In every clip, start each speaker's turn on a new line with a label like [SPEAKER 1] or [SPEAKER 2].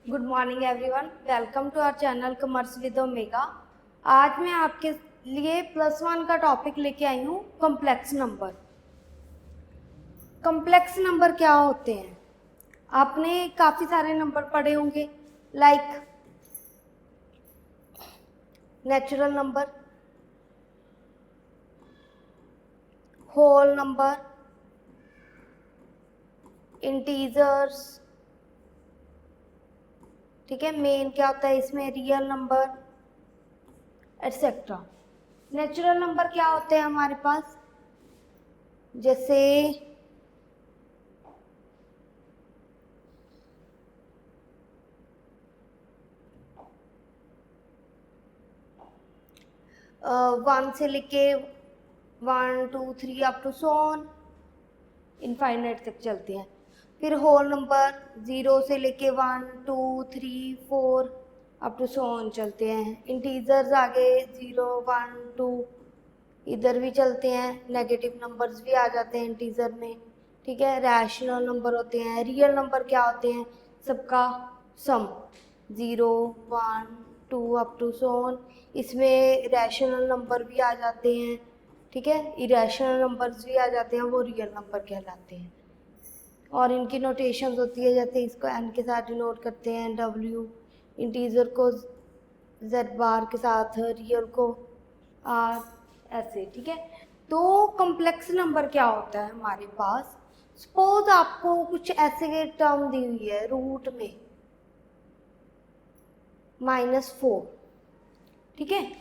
[SPEAKER 1] Good morning everyone, welcome to our channel commerce with Omega. आज मैं आपके लिए +1 का टॉपिक लेके आई हूँ, कॉम्प्लेक्स नंबर। कॉम्प्लेक्स नंबर क्या होते हैं? आपने काफ़ी सारे नंबर पढ़े होंगे, like natural number, whole number, integers, ठीक है। मेन क्या होता है इसमें, real number, etcetera. Natural number क्या होते हैं हमारे पास? जैसे 1 से लेके 1 2 3 up to so on infinite तक चलते हैं। फिर होल नंबर 0 से लेके 1 2 3 4 अप टू सो ऑन चलते हैं। इंटीजर्स आगे 0 1 2 इधर भी चलते हैं। नेगेटिव नंबर्स भी आ जाते हैं इंटीजर में, ठीक है। रैशनल नंबर होते हैं। रियल नंबर क्या होते हैं? सबका सम 0 1 2 अप टू सो ऑन। इसमें रैशनल नंबर भी आ जाते हैं, ठीक है। इरेशनल नंबर्स भी आ जाते हैं, वो रियल नंबर कहलाते हैं। और इनकी नोटेशंस होती है, जैसे इसको एन के साथ डिनोट करते हैं डब्ल्यू, इंटीजर को जेड बार के साथ, रियल को आर, ऐसे, ठीक है। तो कॉम्प्लेक्स नंबर क्या होता है हमारे पास? सपोज आपको कुछ ऐसे टर्म दी हुई है रूट में -4, ठीक है।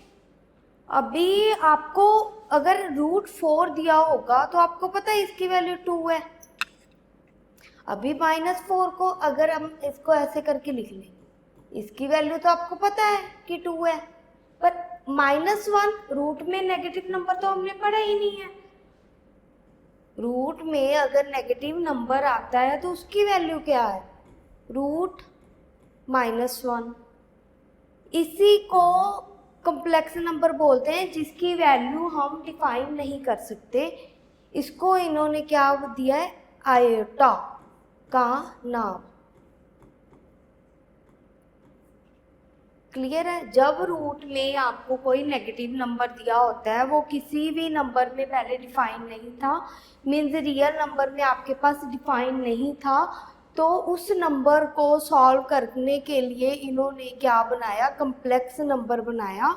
[SPEAKER 1] अभी आपको अगर √4 दिया होगा तो आपको पता है इसकी वैल्यू 2 है। अभी -4 को अगर हम इसको ऐसे करके लिख लें, इसकी वैल्यू तो आपको पता है कि 2 है, पर -1 रूट में नेगेटिव नंबर तो हमने पढ़ा ही नहीं है। रूट में अगर नेगेटिव नंबर आता है तो उसकी वैल्यू क्या है? √-1। इसी को कॉम्प्लेक्स नंबर बोलते हैं, जिसकी वैल्यू हम डिफाइन नहीं कर सकते। इसको इन्होंने क्या दिया है? आयोटा का नाम। क्लियर है? जब रूट में आपको कोई नेगेटिव नंबर दिया होता है, वो किसी भी नंबर में पहले डिफाइन नहीं था, मीन्स रियल नंबर में आपके पास डिफाइन नहीं था, तो उस नंबर को सॉल्व करने के लिए इन्होंने क्या बनाया? कॉम्प्लेक्स नंबर बनाया,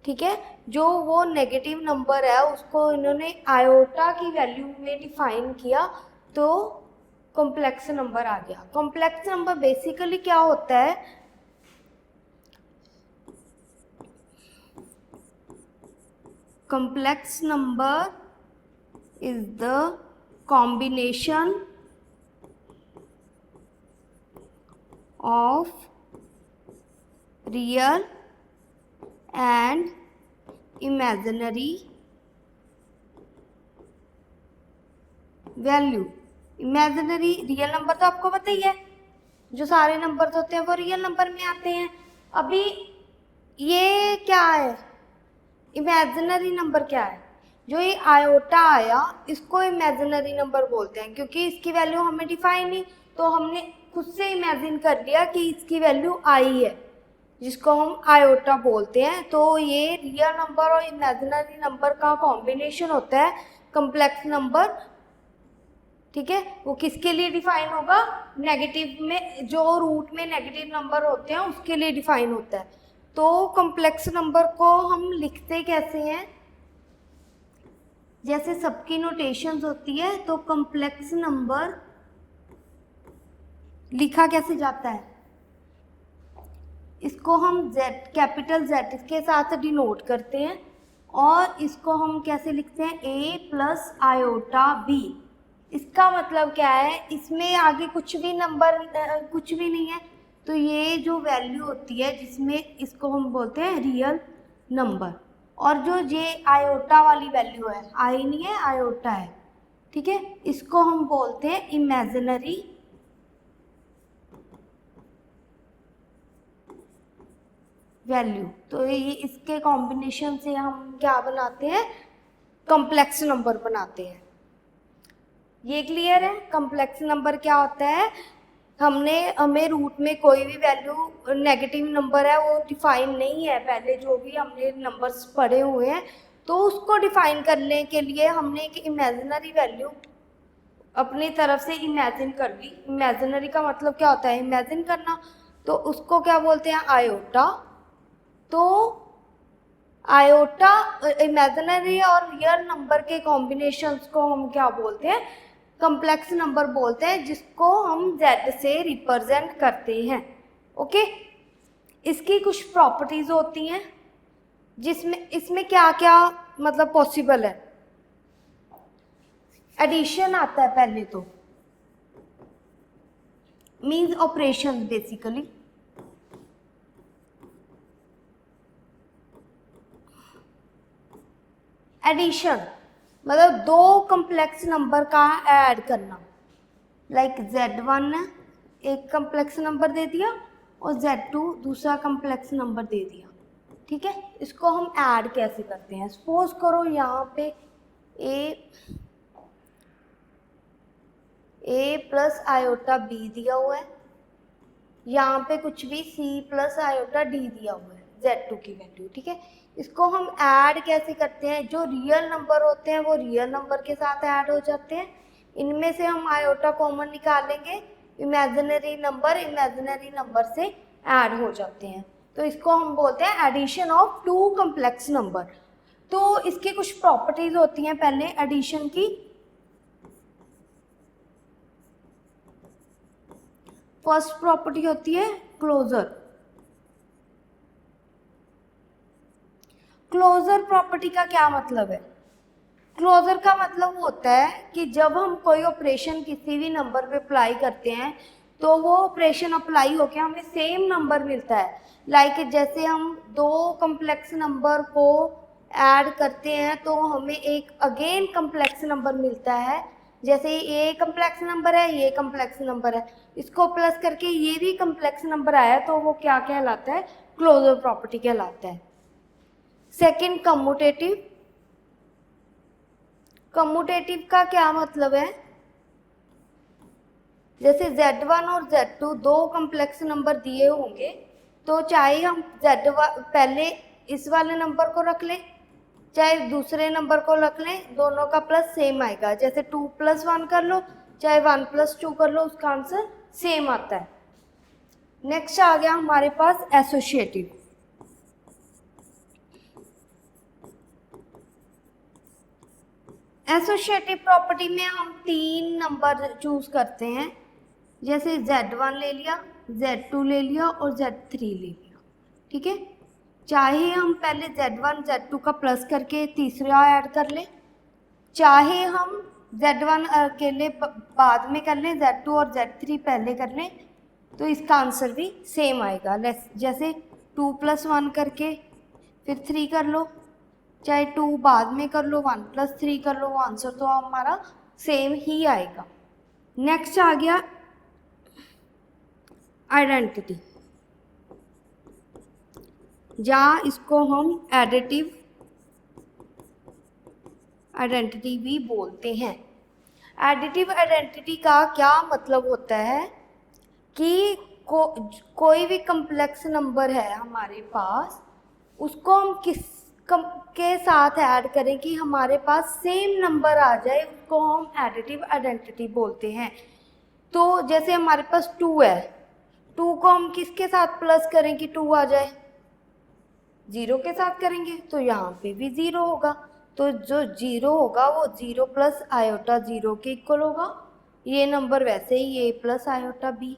[SPEAKER 1] ठीक है। जो वो नेगेटिव नंबर है उसको इन्होंने आयोटा की वैल्यू में डिफाइन किया, तो कॉम्प्लेक्स नंबर आ गया। कॉम्प्लेक्स नंबर बेसिकली क्या होता है? Complex number is the combination of real and imaginary value. Imaginary, real number तो आपको पता ही है, जो सारे नंबर होते हैं वो रियल नंबर में आते हैं। अभी ये क्या है? इमेजिनरी नंबर क्या है? जो ये आयोटा आया इसको इमेजिनरी नंबर बोलते हैं, क्योंकि इसकी वैल्यू हमें डिफाइन नहीं, तो हमने खुद से इमेजिन कर लिया कि इसकी वैल्यू आई है, जिसको हम आयोटा बोलते हैं। तो ये रियल नंबर और इमेजिनरी नंबर का कॉम्बिनेशन होता है कॉम्प्लेक्स नंबर, ठीक है। वो किसके लिए डिफाइन होगा? नेगेटिव में, जो रूट में नेगेटिव नंबर होते हैं उसके लिए डिफाइन होता है। तो कॉम्प्लेक्स नंबर को हम लिखते कैसे हैं? जैसे सबकी नोटेशंस होती है, तो कॉम्प्लेक्स नंबर लिखा कैसे जाता है? इसको हम Z, कैपिटल Z के साथ डिनोट करते हैं, और इसको हम कैसे लिखते हैं? A + iota B। इसका मतलब क्या है? इसमें आगे कुछ भी नंबर कुछ भी नहीं है, तो ये जो वैल्यू होती है जिसमें, इसको हम बोलते हैं रियल नंबर। और जो ये आयोटा वाली वैल्यू है, आई नहीं है, आयोटा है, ठीक है, इसको हम बोलते हैं इमेजिनरी वैल्यू। तो ये इसके कॉम्बिनेशन से हम क्या बनाते हैं? कॉम्प्लेक्स नंबर बनाते हैं। ये क्लियर है? कॉम्प्लेक्स नंबर क्या होता है? हमें रूट में कोई भी वैल्यू नेगेटिव नंबर है वो डिफाइन नहीं है, पहले जो भी हमने नंबर्स पढ़े हुए हैं, तो उसको डिफाइन करने के लिए हमने एक इमेजिनरी वैल्यू अपनी तरफ से इमेजिन कर ली। इमेजिनरी का मतलब क्या होता है, इमेजिन करना, तो उसको क्या बोलते हैं, आयोटा। तो आयोटा इमेजिनरी और रियल नंबर के कॉम्बिनेशंस को हम क्या बोलते हैं, कम्प्लेक्स नंबर बोलते हैं, जिसको हम z से रिप्रेजेंट करते हैं। ओके, इसकी कुछ प्रॉपर्टीज होती हैं जिसमें इसमें क्या क्या मतलब पॉसिबल है। एडिशन आता है पहले तो, मीन्स ऑपरेशन बेसिकली। एडिशन मतलब दो कम्प्लेक्स नंबर का ऐड करना, लाइक z1 है, एक कम्प्लेक्स नंबर दे दिया, और z2 दूसरा कम्प्लेक्स नंबर दे दिया। ठीक है, इसको हम ऐड कैसे करते हैं, सपोज करो यहाँ पे a प्लस आयोटा b दिया हुआ है, यहाँ पे कुछ भी c प्लस आयोटा d दिया हुआ है, z2 की वैल्यू। ठीक है, इसको हम ऐड कैसे करते हैं, जो रियल नंबर होते हैं वो रियल नंबर के साथ ऐड हो जाते हैं, इनमें से हम आयोटा कॉमन निकालेंगे, इमेजिनरी नंबर से ऐड हो जाते हैं, तो इसको हम बोलते हैं addition of two complex number. तो इसकी कुछ प्रॉपर्टीज होती हैं पहले एडिशन की। फर्स्ट प्रॉपर्टी होती है क्लोजर। क्लोजर प्रॉपर्टी का क्या मतलब है, क्लोजर का मतलब होता है कि जब हम कोई ऑपरेशन किसी भी नंबर पे अप्लाई करते हैं तो वो ऑपरेशन अप्लाई होके हमें सेम नंबर मिलता है। लाइक जैसे हम दो कम्प्लेक्स नंबर को ऐड करते हैं तो हमें एक अगेन कम्प्लेक्स नंबर मिलता है, जैसे ये कम्प्लेक्स नंबर है, ये कम्प्लेक्स नंबर है, इसको प्लस करके ये भी कम्प्लेक्स नंबर आया, तो वो क्या कहलाता है, क्लोजर प्रॉपर्टी कहलाता है। Second commutative. कम्यूटेटिव का क्या मतलब है, जैसे z1 और z2 दो कम्प्लेक्स नंबर दिए होंगे, तो चाहे हम पहले इस वाले नंबर को रख लें चाहे दूसरे नंबर को रख लें, दोनों का प्लस सेम आएगा। जैसे 2 + 1 कर लो चाहे 1 + 2 कर लो, उसका आंसर सेम आता है। नेक्स्ट आ गया हमारे पास एसोसिएटिव। एसोसिएटिव प्रॉपर्टी में हम तीन नंबर चूज करते हैं, जैसे z1 ले लिया, z2 ले लिया और z3 ले लिया। ठीक है, चाहे हम पहले z1 z2 का प्लस करके तीसरा ऐड कर लें, चाहे हम z1 अकेले बाद में कर लें, z2 और z3 पहले कर लें, तो इसका आंसर भी सेम आएगा। जैसे 2 + 1 करके फिर 3 कर लो, चाहे 2 बाद में कर लो, 1 + 3 कर लो, आंसर तो हमारा सेम ही आएगा। नेक्स्ट आ गया आइडेंटिटी, या इसको हम एडिटिव आइडेंटिटी भी बोलते हैं। एडिटिव आइडेंटिटी का क्या मतलब होता है कि कोई भी कम्प्लेक्स नंबर है हमारे पास, उसको हम के साथ ऐड करें कि हमारे पास सेम नंबर आ जाए, उसको हम एडिटिव आइडेंटिटी बोलते हैं। तो जैसे हमारे पास 2 है, 2 को हम किसके साथ प्लस करें कि 2 आ जाए, 0 के साथ करेंगे, तो यहाँ पे भी 0 होगा, तो जो 0 होगा वो 0 + आयोटा 0 के इक्वल होगा। ये नंबर वैसे ही a + आयोटा b,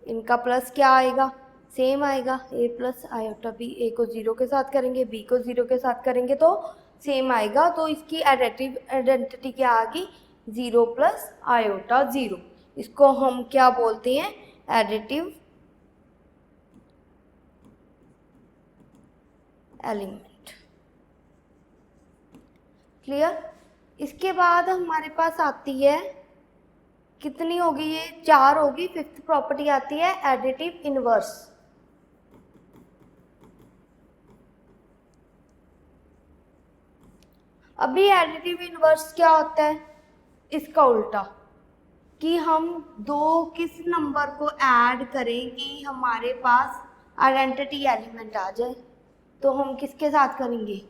[SPEAKER 1] इनका प्लस क्या आएगा, सेम आएगा, a + आयोटा b। a को 0 के साथ करेंगे, b को 0 के साथ करेंगे तो सेम आएगा, तो इसकी एडिटिव आइडेंटिटी क्या आ गई, 0 + आयोटा 0। इसको हम क्या बोलते हैं, एडिटिव एलिमेंट। क्लियर। इसके बाद हमारे पास आती है, कितनी होगी ये, 4 होगी। फिफ्थ प्रॉपर्टी आती है एडिटिव इनवर्स। अभी एडिटिव इनवर्स क्या होता है, इसका उल्टा। कि हम दो किस नंबर को ऐड करें कि हमारे पास आइडेंटिटी एलिमेंट आ जाए, तो हम किसके साथ करेंगे,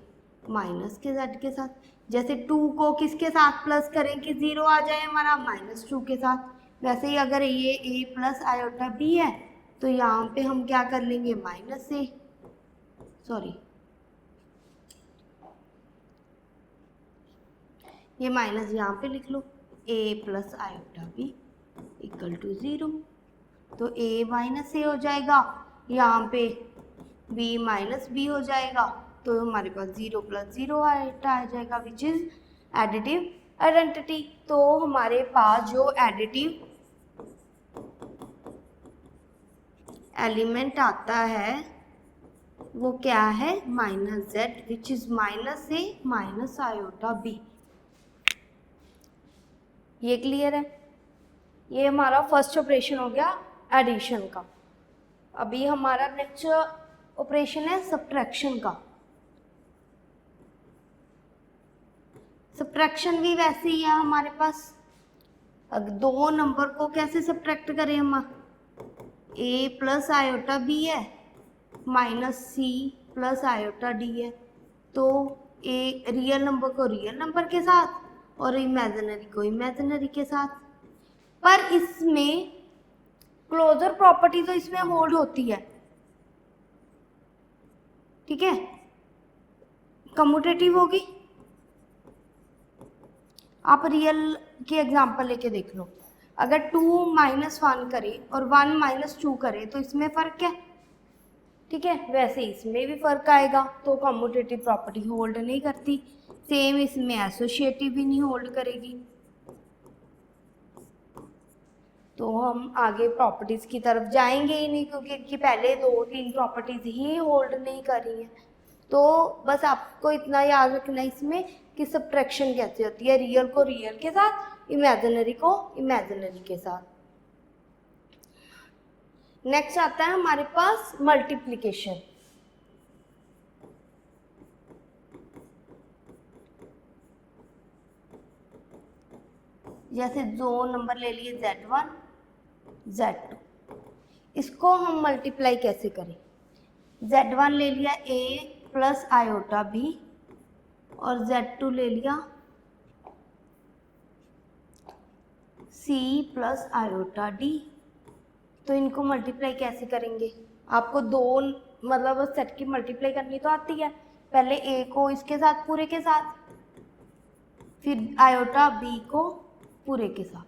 [SPEAKER 1] माइनस के जेड के साथ। जैसे 2 को किसके साथ प्लस करें कि 0 आ जाए हमारा, -2 के साथ। वैसे ही अगर ये a प्लस आयोटा b है तो यहाँ पे हम क्या कर लेंगे, माइनस a, सॉरी ये माइनस यहाँ पे लिख लो, a plus iota b equal to 0। तो a माइनस a हो जाएगा, यहाँ पे b माइनस b हो जाएगा, तो हमारे पास 0 प्लस 0 आयोटा आ जाएगा, विच इज एडिटिव आइडेंटिटी। तो हमारे पास जो एडिटिव एलिमेंट आता है वो क्या है, minus Z, which is minus A minus iota B. ये क्लियर है? ये हमारा फर्स्ट ऑपरेशन हो गया एडिशन का। अभी हमारा नेक्स्ट ऑपरेशन है सब्ट्रैक्शन का। सब्ट्रैक्शन भी वैसे ही है हमारे पास। अगर दो नंबर को कैसे सब्ट्रैक्ट करें हम, a प्लस आयोटा b है minus c plus iota d है, तो ए रियल नंबर को रियल नंबर के साथ और इमेजिनरी को इमेजिनरी के साथ। पर इसमें क्लोजर प्रॉपर्टी तो इसमें होल्ड होती है, ठीक है, कम्यूटेटिव होगी। आप रियल के एग्जांपल लेके देख लो, अगर 2 -1 करे और 1 -2 करे तो इसमें फ़र्क है, ठीक है, वैसे इसमें भी फ़र्क आएगा, तो कम्यूटेटिव प्रॉपर्टी होल्ड नहीं करती। सेम इसमें एसोसिएटिव भी नहीं होल्ड करेगी। तो हम आगे प्रॉपर्टीज़ की तरफ जाएंगे ही नहीं, क्योंकि इनकी पहले 2-3 प्रॉपर्टीज़ ही होल्ड नहीं कर रही हैं। तो बस आपको इतना याद रखना है इसमें कि सब्ट्रैक्शन कैसे होती है, रियल को रियल के साथ, इमेजिनरी को इमेजिनरी के साथ। नेक्स्ट आता है हमारे पास मल्टीप्लिकेशन। जैसे दो नंबर ले लिए Z1 Z2, इसको हम मल्टीप्लाई कैसे करें। Z1 ले लिया a प्लस आयोटा b और Z2 ले लिया c प्लस आयोटा d। तो इनको मल्टीप्लाई कैसे करेंगे, आपको दो मतलब सेट की मल्टीप्लाई करनी तो आती है। पहले a को इसके साथ पूरे के साथ, फिर आयोटा b को पूरे के साथ,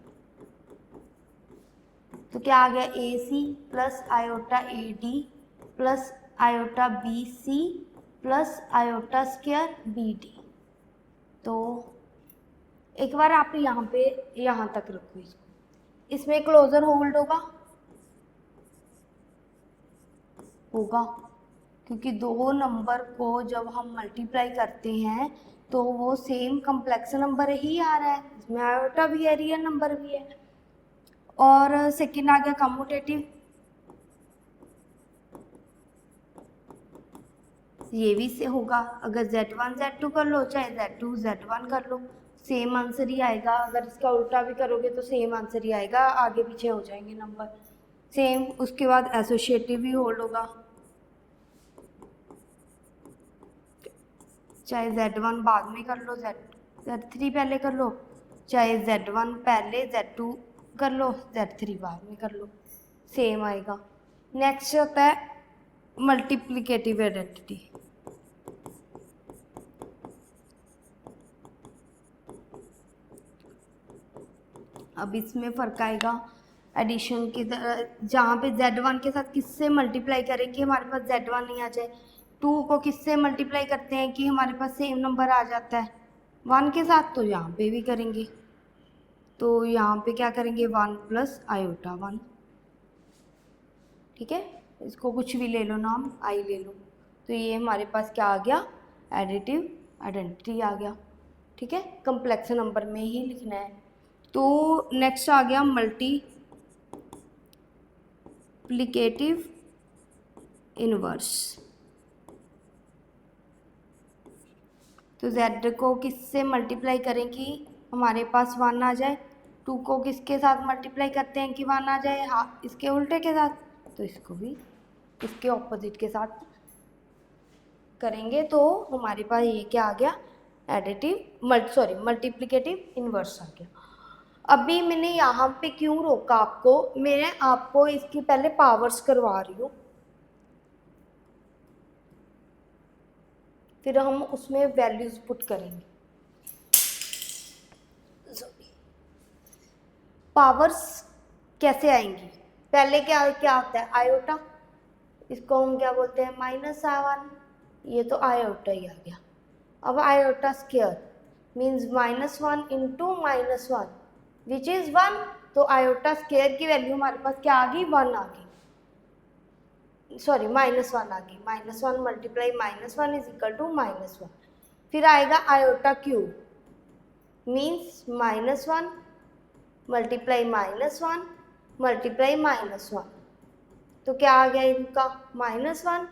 [SPEAKER 1] तो क्या आ गया, A C plus iota A D plus iota B C plus iota square B D. तो एक बार आप यहाँ पे यहाँ तक रखो इसको, इसमें क्लोजर होल्ड होगा क्योंकि दो नंबर को जब हम मल्टीप्लाई करते हैं तो वो सेम कम्प्लेक्स नंबर ही आ रहा है, इसमें आयोटा भी है, रियल नंबर भी है। और सेकंड आ गया कम्यूटेटिव, ये भी से होगा, अगर Z1 Z2 कर लो चाहे Z2 Z1 कर लो, सेम आंसर ही आएगा। अगर इसका उल्टा भी करोगे तो सेम आंसर ही आएगा, आगे पीछे हो जाएंगे नंबर सेम। उसके बाद एसोसिएटिव भी होल्ड होगा, चाहे Z1 बाद में कर लो, Z3 पहले कर लो, चाहे Z1 पहले Z2 कर लो, Z3 बाद में कर लो, सेम आएगा। नेक्स्ट होता है मल्टीप्लिकेटिव आइडेंटिटी। अब इसमें फ़र्क आएगा एडिशन की तरह, जहाँ पे Z1 के साथ किससे मल्टीप्लाई करें कि हमारे पास Z1 नहीं आ जाए। 2 को किससे मल्टीप्लाई करते हैं कि हमारे पास सेम नंबर आ जाता है 1 के साथ, तो यहाँ पे भी करेंगे। तो यहाँ पे क्या करेंगे, 1 प्लस आयोटा 1, ठीक है, इसको कुछ भी ले लो नाम, आई ले लो। तो ये हमारे पास क्या आ गया, एडिटिव आइडेंटिटी आ गया, ठीक है, कम्प्लेक्स नंबर में ही लिखना है। तो नेक्स्ट आ गया मल्टीप्लिकेटिव इनवर्स। तो Z को किससे मल्टीप्लाई करें कि हमारे पास 1 आ जाए, 2 को किसके साथ मल्टीप्लाई करते हैं कि 1 आ जाए? हाँ, इसके उल्टे के साथ, तो इसको भी इसके ऑपोजिट के साथ करेंगे तो हमारे पास ये क्या आ गया? मल्टीप्लिकेटिव इन्वर्स आ गया। अभी मैंने यहाँ पे क्यों रोका आपको? मैं आपको इसकी पहले पावर्स करवा रही हूँ, फिर हम उसमें वैल्यूज पुट करेंगे। पावर्स कैसे आएंगी? पहले क्या क्या होता है? आयोटा, इसको हम क्या बोलते हैं? -1। ये तो आयोटा ही आ गया। अब iota square means -1 into -1 which is 1। तो आयोटा स्क्वायर की वैल्यू हमारे पास क्या आ गई? 1 आ गई, सॉरी -1 आ गई। -1 मल्टीप्लाई -1 इज इक्वल टू -1। फिर आएगा iota cube means -1 multiply -1 multiply -1। तो क्या आ गया इनका? -1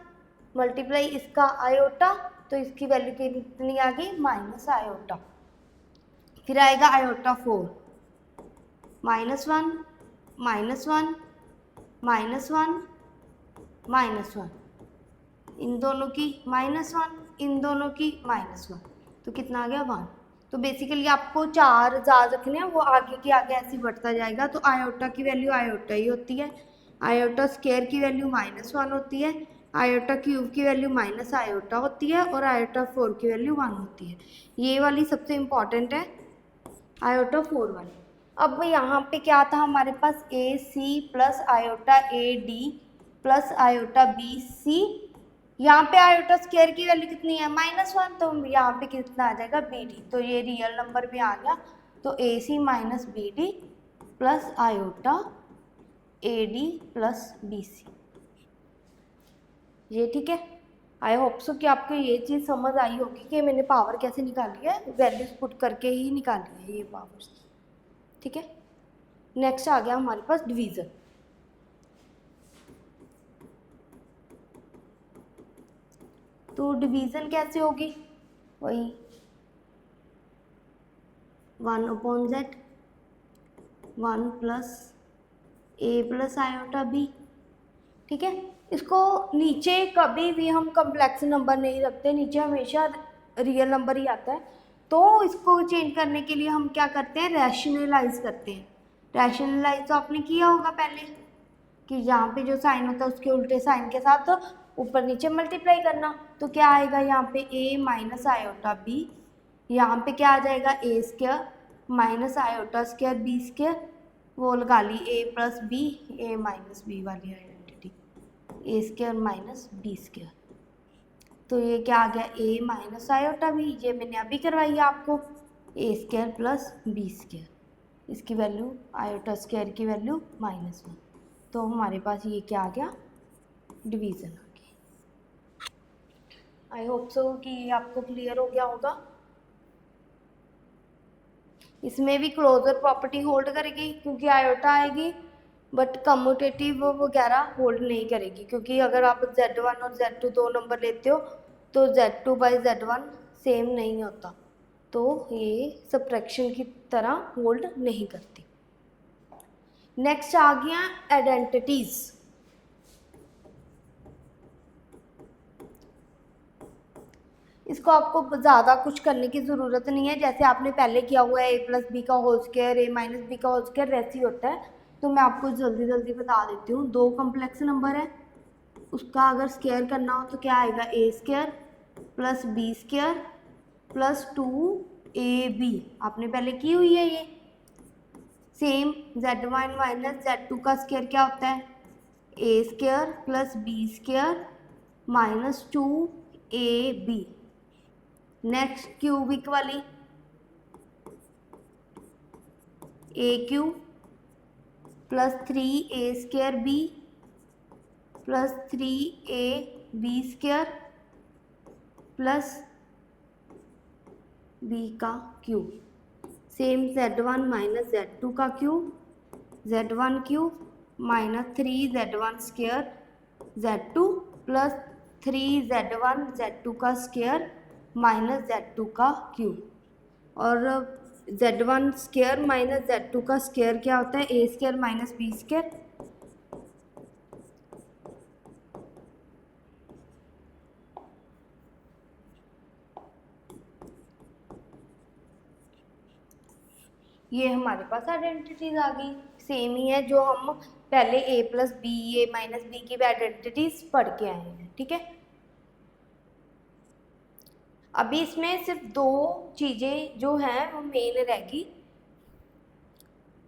[SPEAKER 1] मल्टीप्लाई इसका आयोटा, तो इसकी वैल्यू कितनी आ गई? Minus iota. फिर आएगा आयोटा 4 -1 -1 -1 इन दोनों की -1 इन दोनों की -1, तो कितना आ गया? 1। तो बेसिकली आपको 4 याद रखने हैं, वो आगे के आगे ऐसे बढ़ता जाएगा। तो आयोटा की वैल्यू आयोटा ही होती है, आयोटा स्क्वायर की वैल्यू -1 होती है, आयोटा क्यूब की वैल्यू माइनस आयोटा होती है और आयोटा 4 की वैल्यू 1 होती है। ये वाली सबसे इम्पॉर्टेंट है, आयोटा 4 वाली। अब यहाँ पे क्या था हमारे पास? A C plus iota A D plus iota B C. यहाँ पे आयोटा स्क्वायर की वैल्यू कितनी है? -1, तो यहाँ पे कितना आ जाएगा? B D. तो ये रियल नंबर भी आ गया, तो A C minus B D plus iota A D plus B C. ये ठीक है। आई होप सो कि आपको ये चीज़ समझ आई होगी कि मैंने पावर कैसे निकाली है, वैल्यूज पुट करके ही निकाली है ये पावर्स। ठीक है, नेक्स्ट आ गया हमारे पास डिवीज़न। तो डिवीज़न कैसे होगी? वही 1/z 1 प्लस ए प्लस आयोटा बी। ठीक है, इसको नीचे कभी भी हम कम्प्लेक्स नंबर नहीं रखते, नीचे हमेशा रियल नंबर ही आता है। तो इसको चेंज करने के लिए हम क्या करते हैं? रैशनलाइज करते हैं। रैशनलाइज तो आपने किया होगा पहले, कि जहाँ पे जो साइन होता है उसके उल्टे साइन के साथ तो ऊपर नीचे मल्टीप्लाई करना। तो क्या आएगा यहाँ पे? a माइनस आयोटा b, यहाँ पे क्या आ जाएगा? a square minus iota square b square, वो लगा ली a plus B, a minus B वाली identity, a square minus B square. तो ये क्या आ गया? a माइनस आयोटा b, ये मैंने अभी करवाई है आपको, a square plus B square, इसकी वैल्यू आयोटा स्क्वायर की वैल्यू -1। तो हमारे पास ये क्या आ गया? डिवीज़न आ गया। आई होप सो कि ये आपको क्लियर हो गया होगा। इसमें भी क्लोजर प्रॉपर्टी होल्ड करेगी क्योंकि आयोटा आएगी, बट कम्यूटेटिव वगैरह होल्ड नहीं करेगी, क्योंकि अगर आप Z1 और Z2 दो नंबर लेते हो तो Z2 बाई Z1 सेम नहीं होता, तो ये सब्ट्रैक्शन की तरह होल्ड नहीं करती। नेक्स्ट आ गया आइडेंटिटीज। इसको आपको ज़्यादा कुछ करने की ज़रूरत नहीं है, जैसे आपने पहले किया हुआ है a प्लस बी का whole square a minus B का होल स्क्वायर, वैसे ही होता है। तो मैं आपको जल्दी जल्दी बता देती हूँ। दो कम्प्लेक्स नंबर है, उसका अगर स्क्वायर करना हो तो क्या आएगा? a square plus B square plus 2ab। आपने पहले की हुई है ये। सेम Z1 माइनस Z2 का स्क्वायर क्या होता है? a square plus B square minus 2ab। Next cubic वाली a cube plus 3a square b plus 3ab square plus b का cube. Same Z1 minus Z2 का cube, Z1 cube minus 3Z1 square Z2 plus 3Z1 Z2 का square minus Z2 का cube. और z1 square minus z2 का square क्या होता है, a square minus b square. ये हमारे पास आइडेंटिटीज आ गई, सेम ही है जो हम पहले a plus B A minus B की भी आइडेंटिटीज पढ़ के आए हैं, ठीक है। अभी इसमें सिर्फ दो चीज़ें जो हैं वो मेन रहेगी।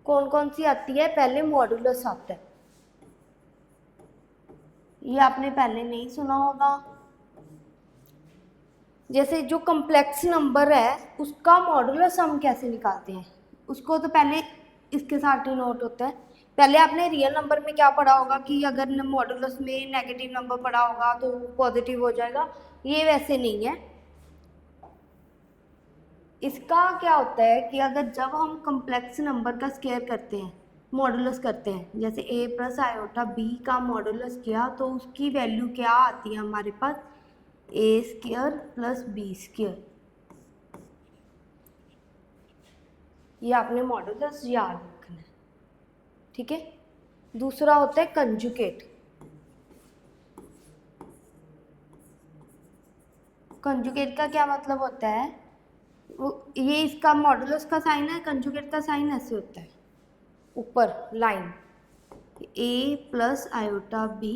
[SPEAKER 1] कौन कौन सी आती है, पहले मॉडुलस आता है, ये आपने पहले नहीं सुना होगा। जैसे जो कम्प्लेक्स नंबर है उसका मॉडुलस हम कैसे निकालते हैं, उसको तो पहले इसके साथ ही नोट होता है। पहले आपने रियल नंबर में क्या पढ़ा होगा कि अगर मॉडुलस में नेगेटिव नंबर पढ़ा होगा तो पॉजिटिव हो जाएगा, ये वैसे नहीं है। इसका क्या होता है कि अगर जब हम कम्प्लेक्स नंबर का स्क्वायर करते हैं, मॉडुलस करते हैं, जैसे a प्लस आयोटा b का मॉडुलस किया तो उसकी वैल्यू क्या आती है हमारे पास, a square plus b square. ये आपने मॉडुलस याद रखना है, ठीक है। दूसरा होता है कंजुगेट। कंजुगेट का क्या मतलब होता है, ये इसका मॉडुलस का साइन है, कंजुगेट का साइन ऐसे होता है ऊपर line, a plus iota b।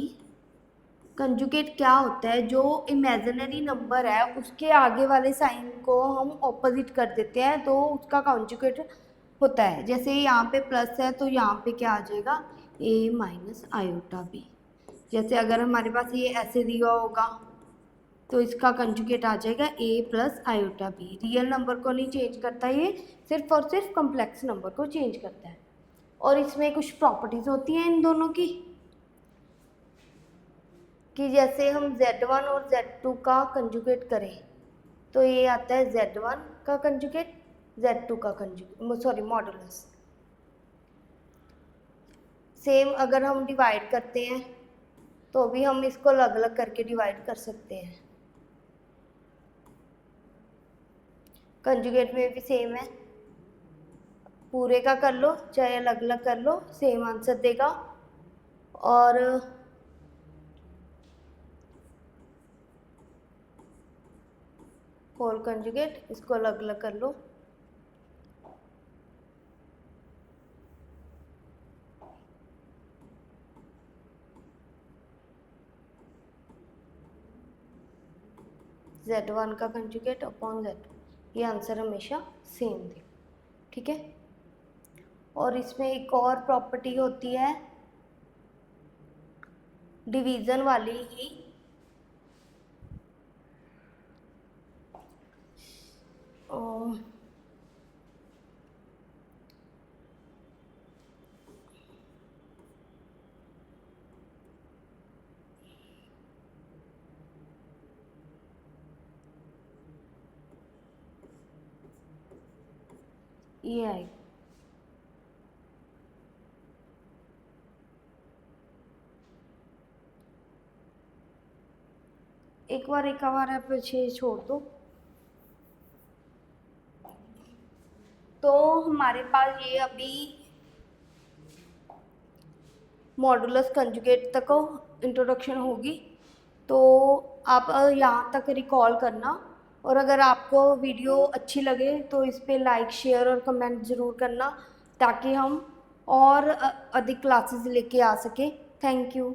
[SPEAKER 1] Conjugate क्या होता है, जो इमेजिनरी नंबर है उसके आगे वाले साइन को हम ऑपोजिट कर देते हैं तो उसका कंजुगेट होता है। जैसे यहाँ पे प्लस है तो यहाँ पे क्या आ जाएगा, a माइनस आयोटा b। जैसे अगर हमारे पास ये ऐसे दिया होगा तो इसका कंजुगेट आ जाएगा a plus iota b। Real number को नहीं चेंज करता, ये सिर्फ और सिर्फ कम्प्लेक्स नंबर को चेंज करता है। और इसमें कुछ प्रॉपर्टीज होती हैं इन दोनों की, कि जैसे हम z1 और z2 का कंजुगेट करें तो ये आता है z1 का कंजुगेट, z2 का कंजुगेट, सॉरी मॉडुलस। सेम अगर हम डिवाइड करते हैं तो भी हम इसको अलग अलग करके डिवाइड कर सकते हैं। कंजुगेट में भी सेम है, पूरे का कर लो चाहे अलग अलग कर लो सेम आंसर देगा। और होल कंजुगेट इसको अलग अलग कर लो, z1 का कंजुगेट अपॉन z2, ये आंसर हमेशा सेम दे, ठीक है। और इसमें एक और प्रॉपर्टी होती है डिवीज़न वाली ही, ये आएगी एक बार पीछे छोड़ दो। तो हमारे पास ये अभी मॉडुलस कंजुगेट तक इंट्रोडक्शन होगी, तो आप यहाँ तक रिकॉल करना। और अगर आपको वीडियो अच्छी लगे तो इस पर लाइक शेयर और कमेंट ज़रूर करना, ताकि हम और अधिक क्लासेस लेके आ सकें। Thank you.